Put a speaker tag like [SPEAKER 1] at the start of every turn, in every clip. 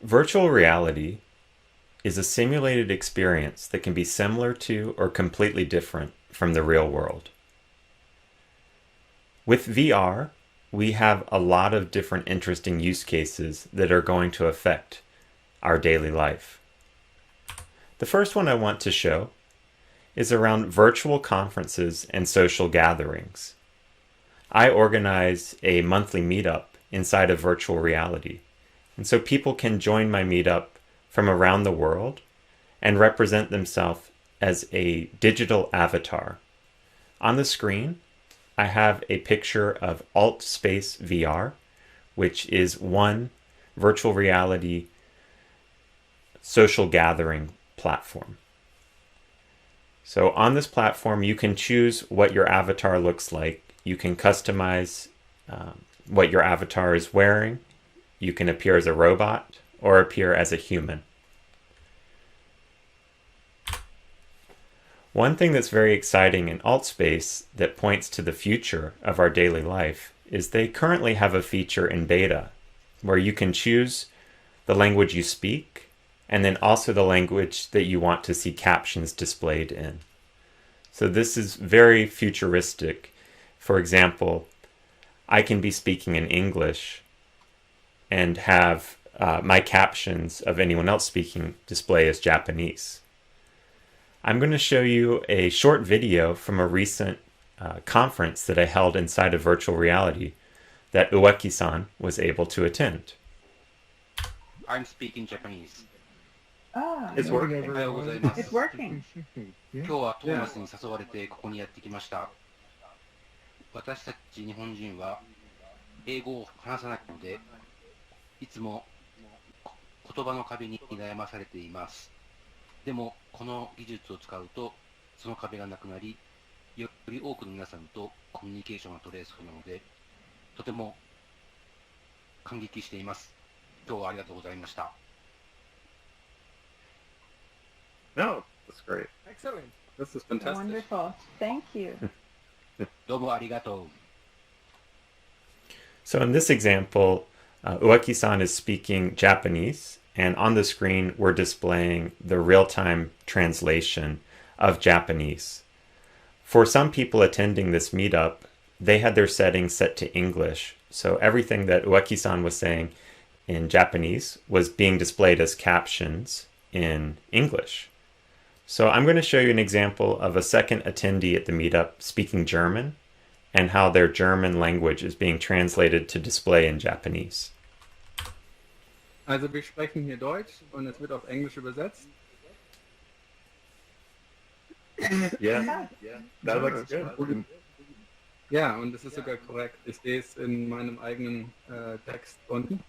[SPEAKER 1] Virtual reality is a simulated experience that can be similar to or completely different from the real world. With VR, we have a lot of different interesting use cases that are going to affect our daily life. The first one I want to show is around virtual conferences and social gatherings. I organize a monthly meetup inside of virtual reality, and so people can join my meetup from around the world and represent themselves as a digital avatar. On the screen, I have a picture of Alt Space VR, which is one virtual reality social gathering platform. So on this platform, you can choose what your avatar looks like. You can customize what your avatar is wearing. You can appear as a robot or appear as a human. One thing that's very exciting in AltSpace that points to the future of our daily life is they currently have a feature in beta where you can choose the language you speak and then also the language that you want to see captions displayed in. So this is very futuristic. For example, I can be speaking in English and have my captions of anyone else speaking display as Japanese. I'm going to show you a short video from a recent conference that I held inside of virtual reality that Ueki-san was able to attend.
[SPEAKER 2] I'm speaking Japanese.
[SPEAKER 3] Ah,
[SPEAKER 4] It's working.
[SPEAKER 2] おはようございます。
[SPEAKER 3] it's working.
[SPEAKER 2] 今日はトーマスに誘われてここにやってきました。私たち日本人は英語を話さないので、いつも言葉の壁に悩まされています。でも、この技術を使うと、その壁がなくなり、より多くの皆さんとコミュニケーションが取れそうなので、とても感激しています。今日はありがとうございました。
[SPEAKER 4] No, that's great.
[SPEAKER 5] Excellent.
[SPEAKER 4] This is fantastic.
[SPEAKER 3] Wonderful. Thank you.
[SPEAKER 2] どうもありがとう。
[SPEAKER 1] So in this example, Ueki-san is speaking Japanese, and on the screen we're displaying the real-time translation of Japanese. For some people attending this meetup, they had their settings set to English, so everything that Ueki-san was saying in Japanese was being displayed as captions in English. So I'm going to show you an example of a second attendee at the meetup speaking German and how their German language is being translated to display in Japanese.
[SPEAKER 5] Also wir sprechen hier Deutsch und es wird auf Englisch übersetzt.
[SPEAKER 4] Yeah, that looks good.
[SPEAKER 5] Ja, und es ist sogar korrekt. Ich sehe es in meinem eigenen Text unten.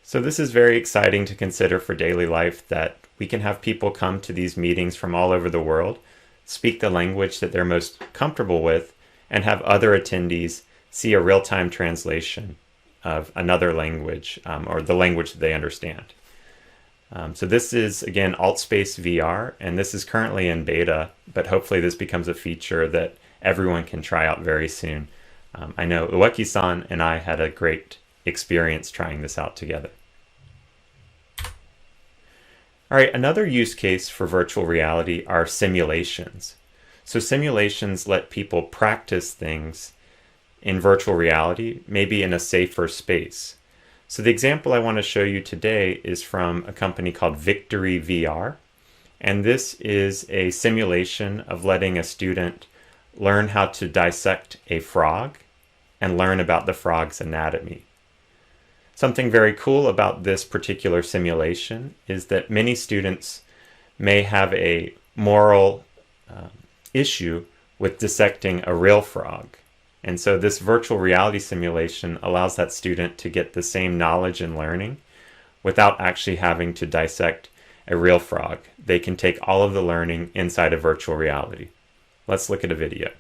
[SPEAKER 1] So this is very exciting to consider for daily life, that we can have people come to these meetings from all over the world, speak the language that they're most comfortable with, and have other attendees see a real-time translation of another language or the language that they understand. So this is, again, AltSpace VR, and this is currently in beta, but hopefully this becomes a feature that everyone can try out very soon. I know Ueki-san and I had a great experience trying this out together. All right, another use case for virtual reality are simulations. So simulations let people practice things in virtual reality, maybe in a safer space. So the example I want to show you today is from a company called Victory VR. And this is a simulation of letting a student learn how to dissect a frog and learn about the frog's anatomy. Something very cool about this particular simulation is that many students may have a moral issue with dissecting a real frog. And so this virtual reality simulation allows that student to get the same knowledge and learning without actually having to dissect a real frog. They can take all of the learning inside of virtual reality. Let's look at a video.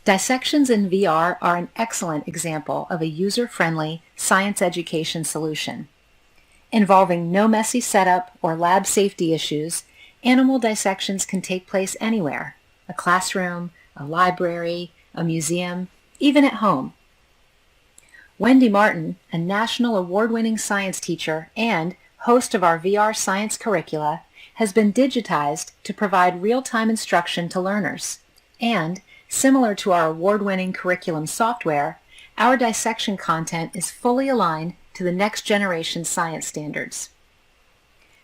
[SPEAKER 6] Dissections in VR are an excellent example of a user-friendly science education solution. Involving no messy setup or lab safety issues, animal dissections can take place anywhere: a classroom, a library, a museum, even at home. Wendy Martin, a national award-winning science teacher and host of our VR science curricula, has been digitized to provide real-time instruction to learners. And, similar to our award-winning curriculum software, our dissection content is fully aligned to the next generation science standards.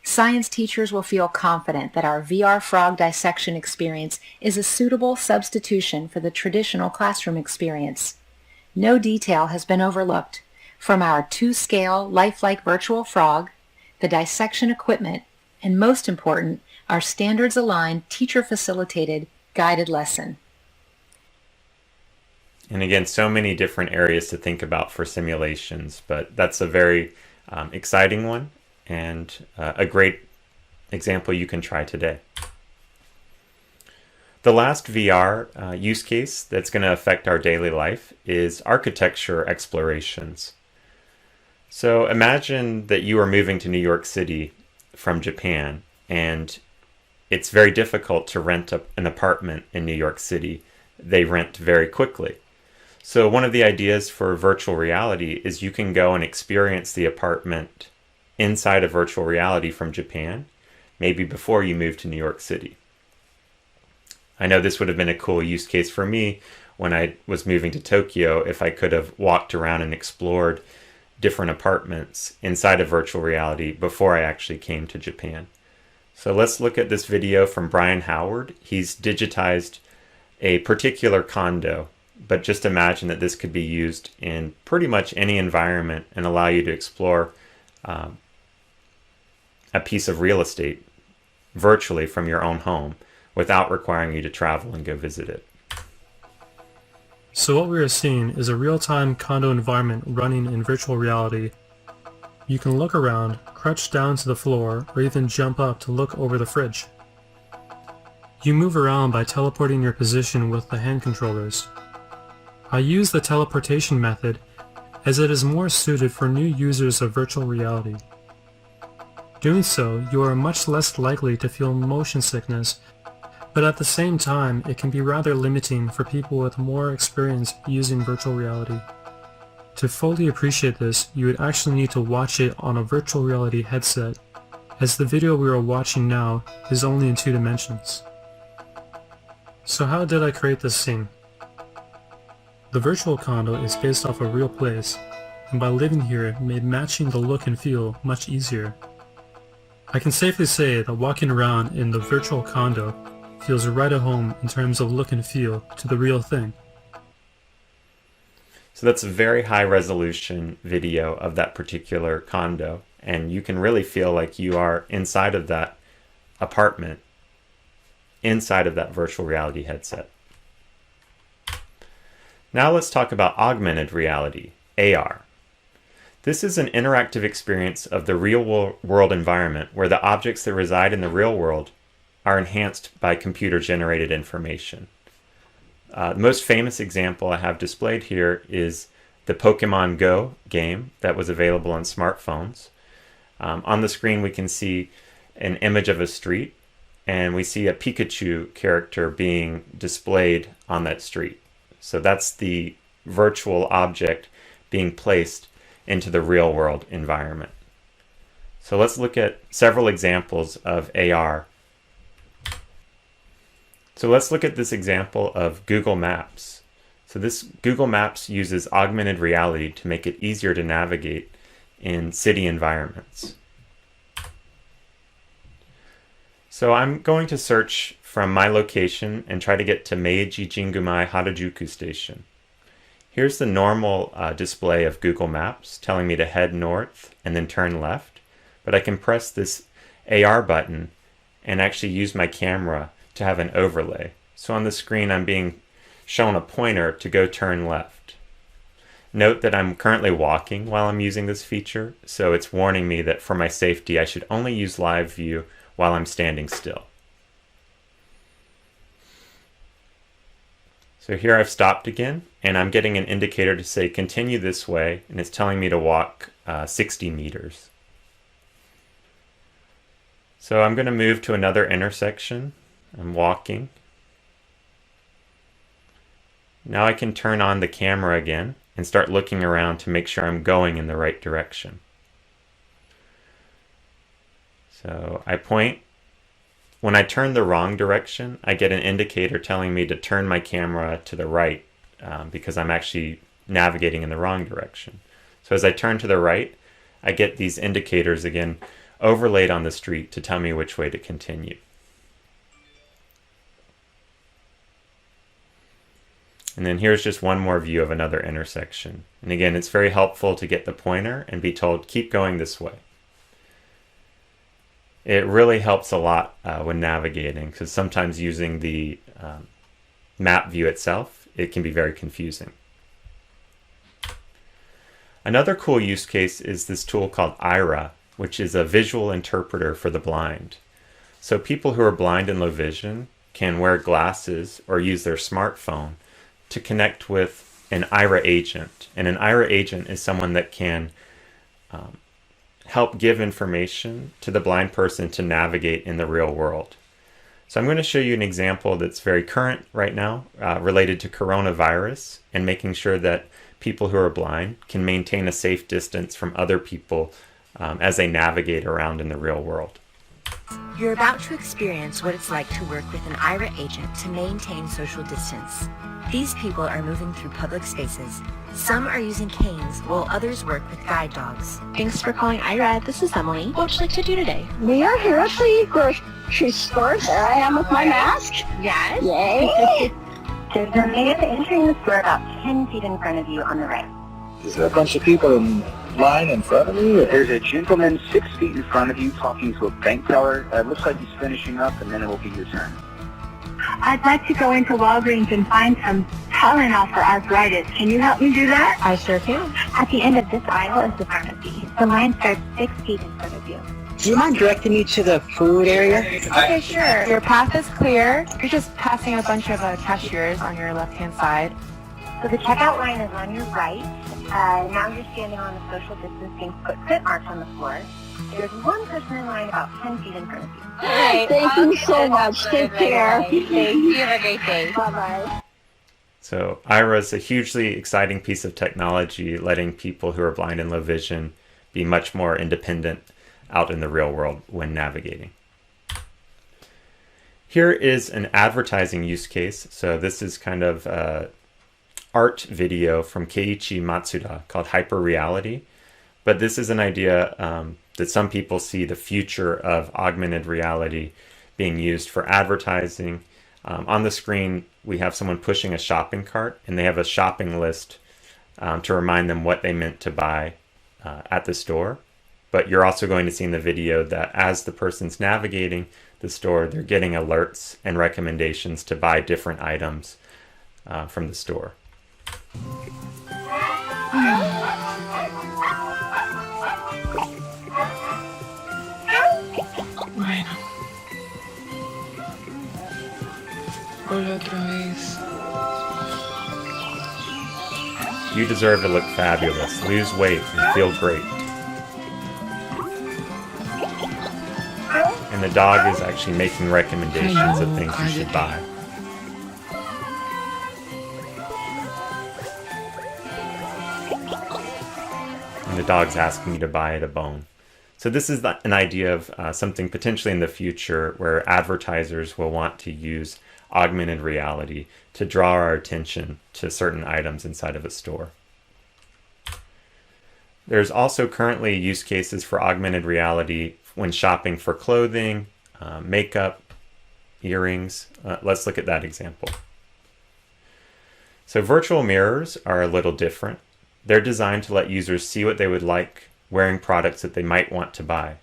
[SPEAKER 6] Science teachers will feel confident that our VR Frog dissection experience is a suitable substitution for the traditional classroom experience. No detail has been overlooked, from our 2-scale lifelike virtual frog, the dissection equipment, and most important, our standards-aligned, teacher-facilitated, guided lesson.
[SPEAKER 1] And again, so many different areas to think about for simulations, but that's a very exciting one and a great example you can try today. The last VR use case that's going to affect our daily life is architecture explorations. So imagine that you are moving to New York City from Japan, and it's very difficult to rent an apartment in New York City. They rent very quickly. So one of the ideas for virtual reality is you can go and experience the apartment inside of virtual reality from Japan, maybe before you move to New York City. I know this would have been a cool use case for me when I was moving to Tokyo, if I could have walked around and explored different apartments inside of virtual reality before I actually came to Japan. So let's look at this video from Brian Howard. He's digitized a particular condo, but just imagine that this could be used in pretty much any environment and allow you to explore a piece of real estate virtually from your own home without requiring you to travel and go visit it.
[SPEAKER 7] So what we are seeing is a real-time condo environment running in virtual reality. You can look around, crouch down to the floor, or even jump up to look over the fridge. You move around by teleporting your position with the hand controllers. I use the teleportation method as it is more suited for new users of virtual reality. Doing so, you are much less likely to feel motion sickness, but at the same time, it can be rather limiting for people with more experience using virtual reality. To fully appreciate this, you would actually need to watch it on a virtual reality headset, as the video we are watching now is only in 2 dimensions. So how did I create this scene? The virtual condo is based off a real place, and by living here it made matching the look and feel much easier. I can safely say that walking around in the virtual condo feels right at home in terms of look and feel to the real thing.
[SPEAKER 1] So that's a very high resolution video of that particular condo, and you can really feel like you are inside of that apartment, inside of that virtual reality headset. Now let's talk about augmented reality, AR. This is an interactive experience of the real world environment where the objects that reside in the real world are enhanced by computer-generated information. The most famous example I have displayed here is the Pokemon Go game that was available on smartphones. On the screen we can see an image of a street, and we see a Pikachu character being displayed on that street. So that's the virtual object being placed into the real world environment. So let's look at several examples of AR. So let's look at this example of Google Maps. So this Google Maps uses augmented reality to make it easier to navigate in city environments. So I'm going to search from my location and try to get to Meiji Jingumai Harajuku Station. Here's the normal display of Google Maps telling me to head north and then turn left, but I can press this AR button and actually use my camera to have an overlay. So on the screen I'm being shown a pointer to go turn left. Note that I'm currently walking while I'm using this feature, so it's warning me that for my safety I should only use live view while I'm standing still. So here I've stopped again, and I'm getting an indicator to say continue this way, and it's telling me to walk 60 meters. So I'm going to move to another intersection. I'm walking. Now I can turn on the camera again and start looking around to make sure I'm going in the right direction. So I point. When I turn the wrong direction, I get an indicator telling me to turn my camera to the right because I'm actually navigating in the wrong direction. So as I turn to the right, I get these indicators again overlaid on the street to tell me which way to continue. And then here's just one more view of another intersection. And again, it's very helpful to get the pointer and be told, keep going this way. It really helps a lot when navigating, because sometimes using the map view itself, it can be very confusing. Another cool use case is this tool called Aira, which is a visual interpreter for the blind. So people who are blind and low vision can wear glasses or use their smartphone to connect with an Aira agent. And an Aira agent is someone that can help give information to the blind person to navigate in the real world. So I'm going to show you an example that's very current right now related to coronavirus and making sure that people who are blind can maintain a safe distance from other people as they navigate around in the real world.
[SPEAKER 8] You're about to experience what it's like to work with an Aira agent to maintain social distance. These people are moving through public spaces. Some are using canes, while others work with guide dogs.
[SPEAKER 9] Thanks for calling Aira. This is Emily. What would you like to do today?
[SPEAKER 10] We are here at the grocery store. There I am with my mask.
[SPEAKER 9] Yes.
[SPEAKER 10] Yay!
[SPEAKER 11] There's a man entering the store about 10 feet in front of you on the right.
[SPEAKER 12] Is there a bunch of people in line in front of me?
[SPEAKER 13] There's a gentleman 6 feet in front of you talking to a bank teller. It looks like he's finishing up, and then it will be your turn.
[SPEAKER 11] I'd like to go into Walgreens and find some Tylenol for arthritis. Can you help me do that?
[SPEAKER 9] I sure can.
[SPEAKER 11] At the end of this aisle is the pharmacy. The line starts 6 feet in front of you.
[SPEAKER 14] Do you mind directing me to the food area?
[SPEAKER 9] Okay, sure. Your path is clear. You're just passing a bunch of cashiers on your left-hand side.
[SPEAKER 11] So the checkout line is on your right. Now you're standing on the social distancing footprint marks on the floor. There's one person in line about 10 feet in front of you.
[SPEAKER 9] Great.
[SPEAKER 10] Thank you so much. Take care.
[SPEAKER 9] Thank you. Have a great day.
[SPEAKER 10] Bye-bye.
[SPEAKER 1] So Aira is a hugely exciting piece of technology, letting people who are blind and low vision be much more independent out in the real world when navigating. Here is an advertising use case. So this is kind of art video from Keiichi Matsuda called Hyperreality. But this is an idea that some people see the future of augmented reality being used for advertising. On the screen, we have someone pushing a shopping cart, and they have a shopping list to remind them what they meant to buy at the store. But you're also going to see in the video that as the person's navigating the store, they're getting alerts and recommendations to buy different items from the store.
[SPEAKER 15] Bueno. Hola otra vez.
[SPEAKER 1] You deserve to look fabulous, lose weight, and feel great. And the dog is actually making recommendations of things you should buy. And the dog's asking you to buy it a bone. So this is an idea of something potentially in the future where advertisers will want to use augmented reality to draw our attention to certain items inside of a store. There's also currently use cases for augmented reality when shopping for clothing, makeup, earrings. Let's look at that example. So virtual mirrors are a little different. They're designed to let users see what they would like wearing products that they might want to buy.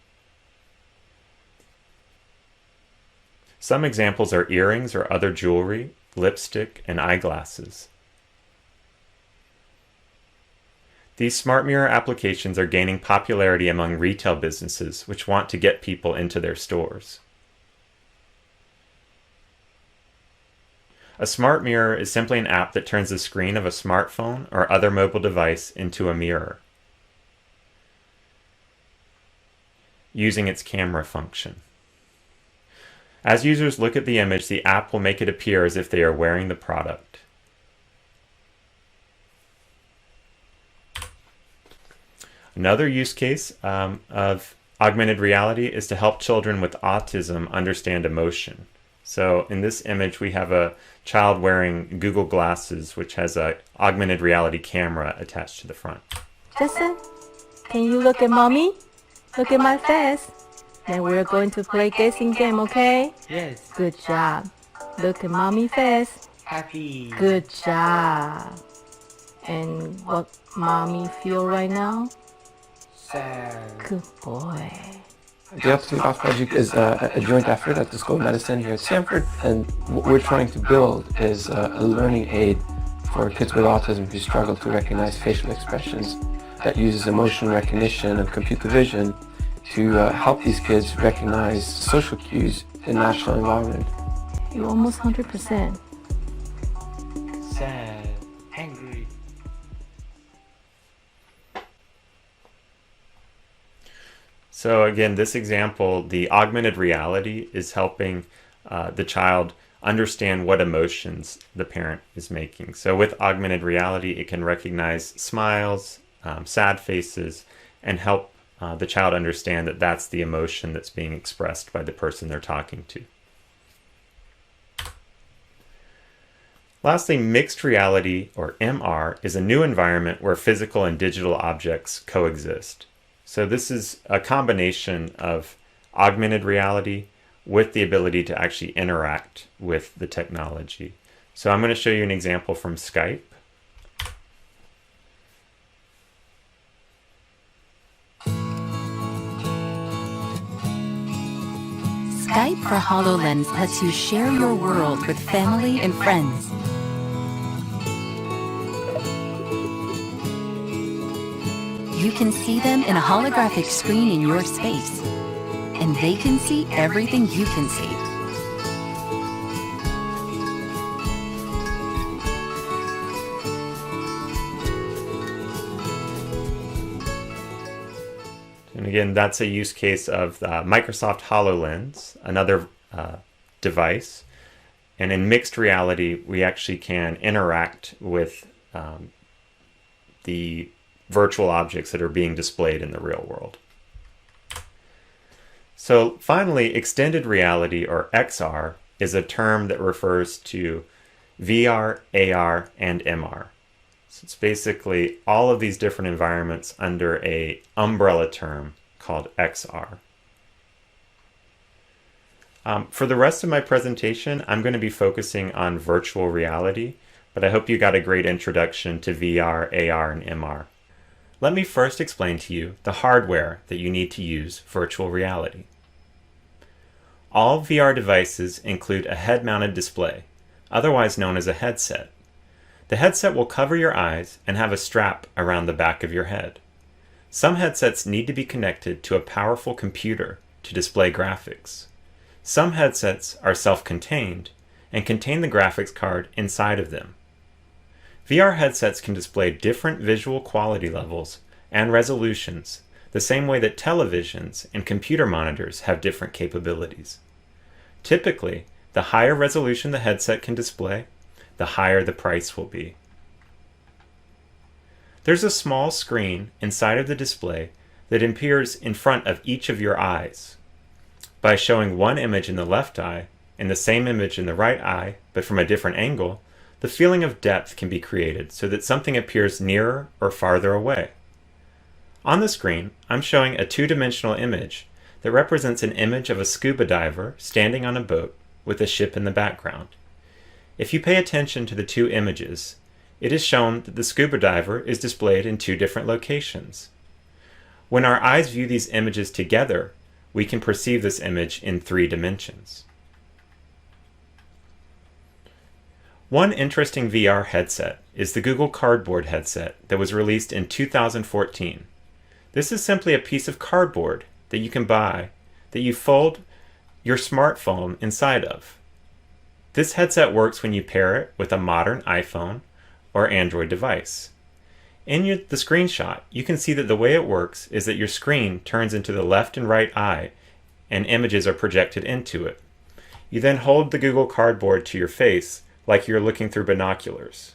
[SPEAKER 1] Some examples are earrings or other jewelry, lipstick, and eyeglasses. These smart mirror applications are gaining popularity among retail businesses which want to get people into their stores. A smart mirror is simply an app that turns the screen of a smartphone or other mobile device into a mirror using its camera function. As users look at the image, the app will make it appear as if they are wearing the product. Another use case of augmented reality is to help children with autism understand emotion. So in this image, we have a child wearing Google Glasses, which has a augmented reality camera attached to the front.
[SPEAKER 16] Justin, can you look at mommy? Look at my face. Then we're going to play guessing game, okay?
[SPEAKER 17] Yes.
[SPEAKER 16] Good job. Look at mommy face.
[SPEAKER 17] Happy.
[SPEAKER 16] Good job. And what mommy feel right now?
[SPEAKER 17] Sad.
[SPEAKER 16] Good boy.
[SPEAKER 18] The Autism Off Project is a joint effort at the School of Medicine here at Stanford, and what we're trying to build is a learning aid for kids with autism who struggle to recognize facial expressions that uses emotion recognition and computer vision to help these kids recognize social cues in natural environment.
[SPEAKER 16] You're almost 100%.
[SPEAKER 17] Sad. Angry.
[SPEAKER 1] So again, this example, the augmented reality is helping the child understand what emotions the parent is making. So with augmented reality, it can recognize smiles, sad faces, and help the child understand that that's the emotion that's being expressed by the person they're talking to. Lastly, mixed reality, or MR, is a new environment where physical and digital objects coexist. So this is a combination of augmented reality with the ability to actually interact with the technology. So I'm going to show you an example from Skype.
[SPEAKER 19] Skype for HoloLens lets you share your world with family and friends. You can see them in a holographic screen in your space, and they can see everything you can see.
[SPEAKER 1] And again, that's a use case of Microsoft HoloLens, another device. And in mixed reality, we actually can interact with the virtual objects that are being displayed in the real world. So finally, extended reality, or XR, is a term that refers to VR, AR, and MR. So it's basically all of these different environments under an umbrella term called XR. For the rest of my presentation, I'm going to be focusing on virtual reality, but I hope you got a great introduction to VR, AR, and MR. Let me first explain to you the hardware that you need to use virtual reality. All VR devices include a head-mounted display, otherwise known as a headset. The headset will cover your eyes and have a strap around the back of your head. Some headsets need to be connected to a powerful computer to display graphics. Some headsets are self-contained and contain the graphics card inside of them. VR headsets can display different visual quality levels and resolutions, the same way that televisions and computer monitors have different capabilities. Typically, the higher resolution the headset can display, the higher the price will be. There's a small screen inside of the display that appears in front of each of your eyes. By showing one image in the left eye and the same image in the right eye, but from a different angle, the feeling of depth can be created so that something appears nearer or farther away. On the screen, I'm showing a two-dimensional image that represents an image of a scuba diver standing on a boat with a ship in the background. If you pay attention to the two images, it is shown that the scuba diver is displayed in two different locations. When our eyes view these images together, we can perceive this image in 3 dimensions. One interesting VR headset is the Google Cardboard headset that was released in 2014. This is simply a piece of cardboard that you can buy that you fold your smartphone inside of. This headset works when you pair it with a modern iPhone or Android device. In the screenshot, you can see that the way it works is that your screen turns into the left and right eye and images are projected into it. You then hold the Google Cardboard to your face like you're looking through binoculars.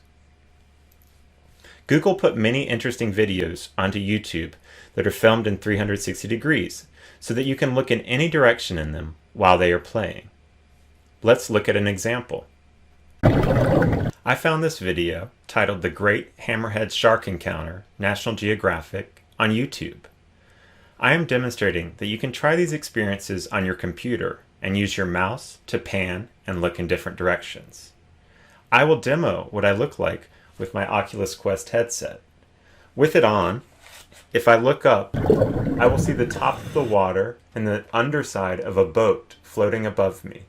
[SPEAKER 1] Google put many interesting videos onto YouTube that are filmed in 360 degrees so that you can look in any direction in them while they are playing. Let's look at an example. I found this video titled The Great Hammerhead Shark Encounter, National Geographic, on YouTube. I am demonstrating that you can try these experiences on your computer and use your mouse to pan and look in different directions. I will demo what I look like with my Oculus Quest headset. With it on, if I look up, I will see the top of the water and the underside of a boat floating above me.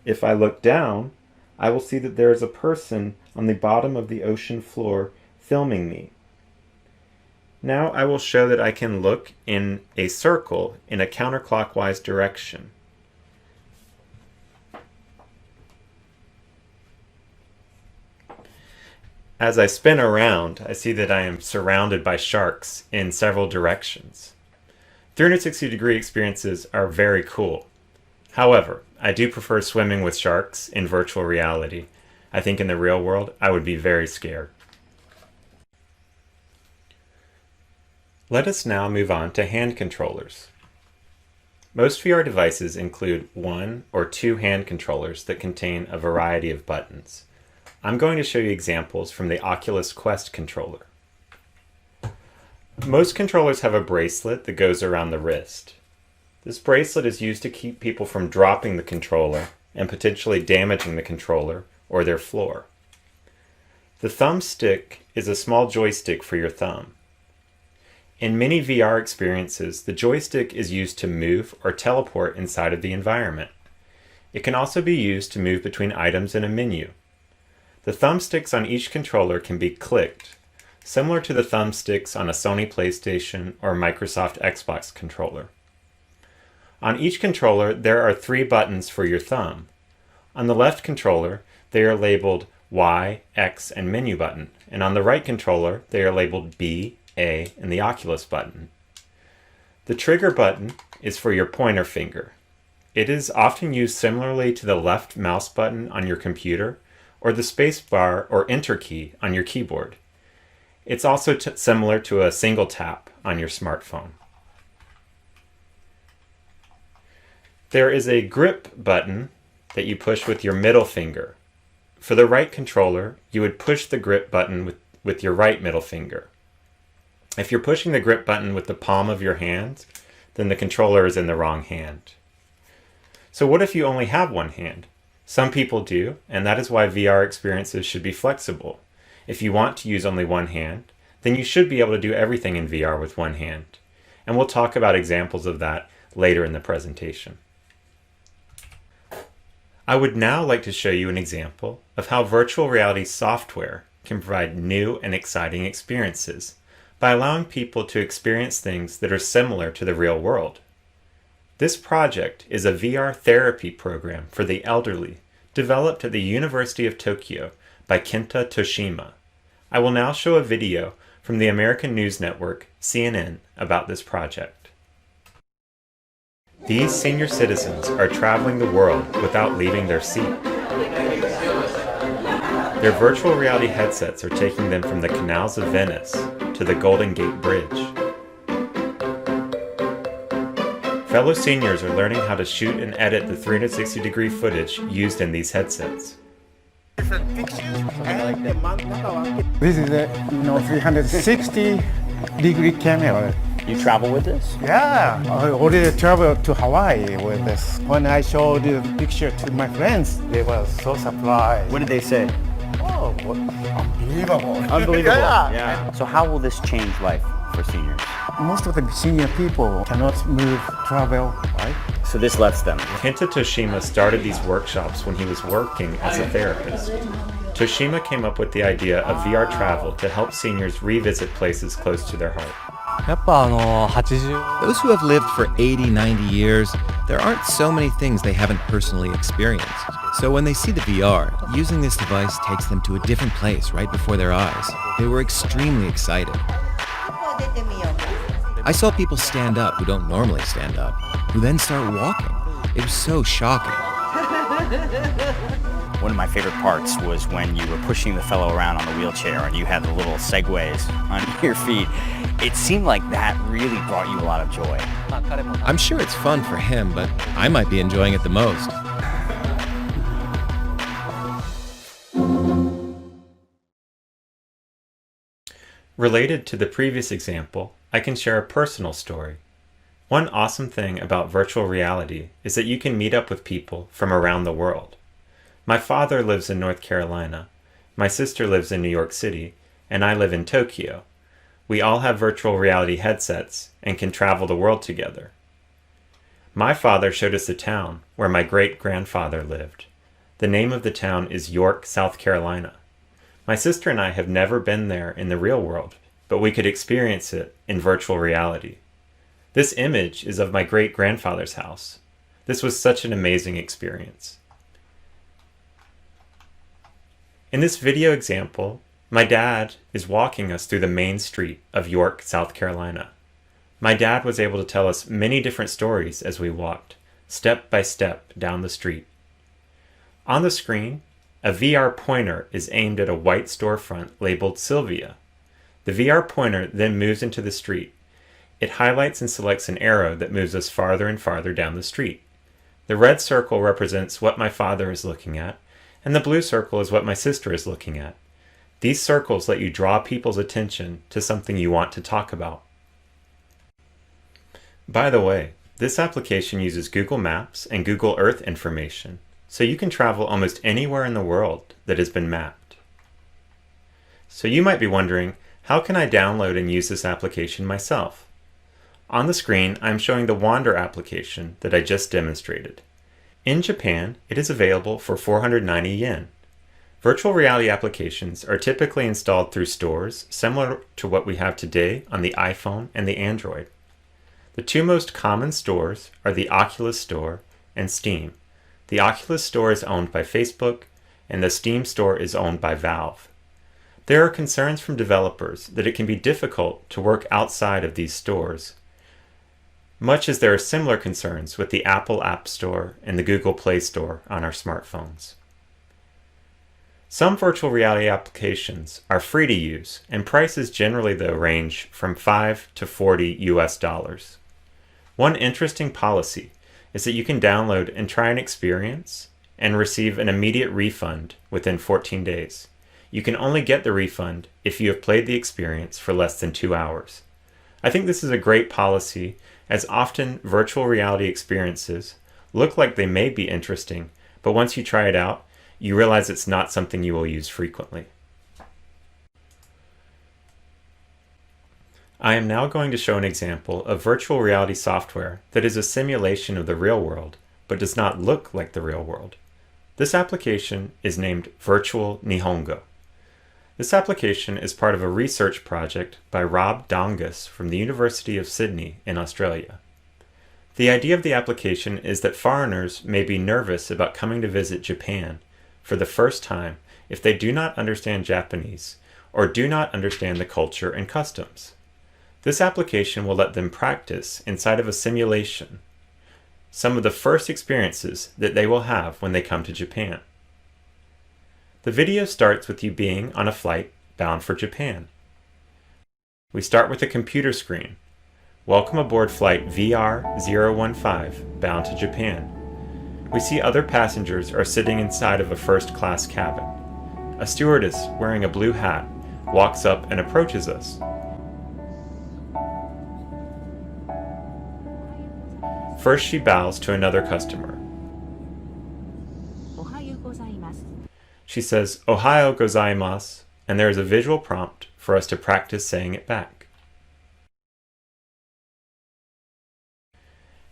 [SPEAKER 1] If I look down, I will see that there is a person on the bottom of the ocean floor filming me. Now I will show that I can look in a circle in a counterclockwise direction. As I spin around, I see that I am surrounded by sharks in several directions. 360-degree experiences are very cool. However, I do prefer swimming with sharks in virtual reality. I think in the real world, I would be very scared. Let us now move on to hand controllers. Most VR devices include 1 or 2 hand controllers that contain a variety of buttons. I'm going to show you examples from the Oculus Quest controller. Most controllers have a bracelet that goes around the wrist. This bracelet is used to keep people from dropping the controller and potentially damaging the controller or their floor. The thumbstick is a small joystick for your thumb. In many VR experiences, the joystick is used to move or teleport inside of the environment. It can also be used to move between items in a menu. The thumbsticks on each controller can be clicked, similar to the thumbsticks on a Sony PlayStation or Microsoft Xbox controller. On each controller, there are 3 buttons for your thumb. On the left controller, they are labeled Y, X, and menu button, and on the right controller, they are labeled B, A, and the Oculus button. The trigger button is for your pointer finger. It is often used similarly to the left mouse button on your computer, or the space bar or enter key on your keyboard. It's also similar to a single tap on your smartphone. There is a grip button that you push with your middle finger. For the right controller, you would push the grip button with your right middle finger. If you're pushing the grip button with the palm of your hand, then the controller is in the wrong hand. So what if you only have one hand? Some people do, and that is why VR experiences should be flexible. If you want to use only one hand, then you should be able to do everything in VR with one hand. And we'll talk about examples of that later in the presentation. I would now like to show you an example of how virtual reality software can provide new and exciting experiences by allowing people to experience things that are similar to the real world. This project is a VR therapy program for the elderly developed at the University of Tokyo by Kenta Toshima. I will now show a video from the American news network CNN about this project. These senior citizens are traveling the world without leaving their seat. Their virtual reality headsets are taking them from the canals of Venice to the Golden Gate Bridge. Fellow seniors are learning how to shoot and edit the 360-degree footage used in these headsets.
[SPEAKER 20] This is a 360-degree camera.
[SPEAKER 21] You travel with this?
[SPEAKER 20] Yeah, I already traveled to Hawaii with this. When I showed the picture to my friends, they were so surprised.
[SPEAKER 21] What did they say?
[SPEAKER 20] Oh, unbelievable.
[SPEAKER 21] Unbelievable.
[SPEAKER 20] Yeah.
[SPEAKER 21] So how will this change life for seniors?
[SPEAKER 20] Most of the senior people cannot move, travel, right?
[SPEAKER 21] So this lets them.
[SPEAKER 1] Kenta Toshima started these workshops when he was working as a therapist. Toshima came up with the idea of VR travel to help seniors revisit places close to their heart.
[SPEAKER 22] Those who have lived for 80, 90 years, there aren't so many things they haven't personally experienced. So when they see the VR, using this device takes them to a different place right before their eyes. They were extremely excited. I saw people stand up who don't normally stand up, who then start walking. It was so shocking.
[SPEAKER 21] One of my favorite parts was when you were pushing the fellow around on the wheelchair and you had the little segways on your feet. It seemed like that really brought you a lot of joy.
[SPEAKER 22] I'm sure it's fun for him, but I might be enjoying it the most.
[SPEAKER 1] Related to the previous example, I can share a personal story. One awesome thing about virtual reality is that you can meet up with people from around the world. My father lives in North Carolina, my sister lives in New York City, and I live in Tokyo. We all have virtual reality headsets and can travel the world together. My father showed us a town where my great-grandfather lived. The name of the town is York, South Carolina. My sister and I have never been there in the real world, but we could experience it in virtual reality. This image is of my great-grandfather's house. This was such an amazing experience. In this video example, my dad is walking us through the main street of York, South Carolina. My dad was able to tell us many different stories as we walked, step by step down the street. On the screen, a VR pointer is aimed at a white storefront labeled Sylvia. The VR pointer then moves into the street. It highlights and selects an arrow that moves us farther and farther down the street. The red circle represents what my father is looking at, and the blue circle is what my sister is looking at. These circles let you draw people's attention to something you want to talk about. By the way, this application uses Google Maps and Google Earth information, so you can travel almost anywhere in the world that has been mapped. So you might be wondering, how can I download and use this application myself? On the screen, I'm showing the Wander application that I just demonstrated. In Japan, it is available for 490 yen. Virtual reality applications are typically installed through stores similar to what we have today on the iPhone and the Android. The two most common stores are the Oculus Store and Steam. The Oculus Store is owned by Facebook, and the Steam Store is owned by Valve. There are concerns from developers that it can be difficult to work outside of these stores, much as there are similar concerns with the Apple App Store and the Google Play Store on our smartphones. Some virtual reality applications are free to use, and prices generally though range from $5 to $40 US. One interesting policy is that you can download and try an experience and receive an immediate refund within 14 days. You can only get the refund if you have played the experience for less than 2 hours. I think this is a great policy, as often virtual reality experiences look like they may be interesting, but once you try it out, you realize it's not something you will use frequently. I am now going to show an example of virtual reality software that is a simulation of the real world, but does not look like the real world. This application is named Virtual Nihongo. This application is part of a research project by Rob Dongus from the University of Sydney in Australia. The idea of the application is that foreigners may be nervous about coming to visit Japan for the first time if they do not understand Japanese or do not understand the culture and customs. This application will let them practice inside of a simulation some of the first experiences that they will have when they come to Japan. The video starts with you being on a flight bound for Japan. We start with a computer screen. Welcome aboard flight VR015 bound to Japan. We see other passengers are sitting inside of a first-class cabin. A stewardess wearing a blue hat walks up and approaches us. First, she bows to another customer. She says, "Ohayo gozaimasu," and there is a visual prompt for us to practice saying it back.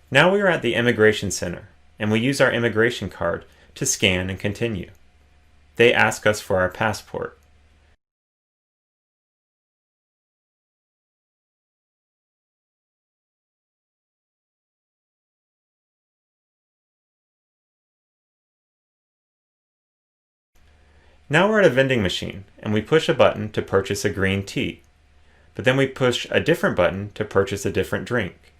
[SPEAKER 1] Now we are at the immigration center, and we use our immigration card to scan and continue. They ask us for our passport. Now we're at a vending machine, and we push a button to purchase a green tea. But then we push a different button to purchase a different drink.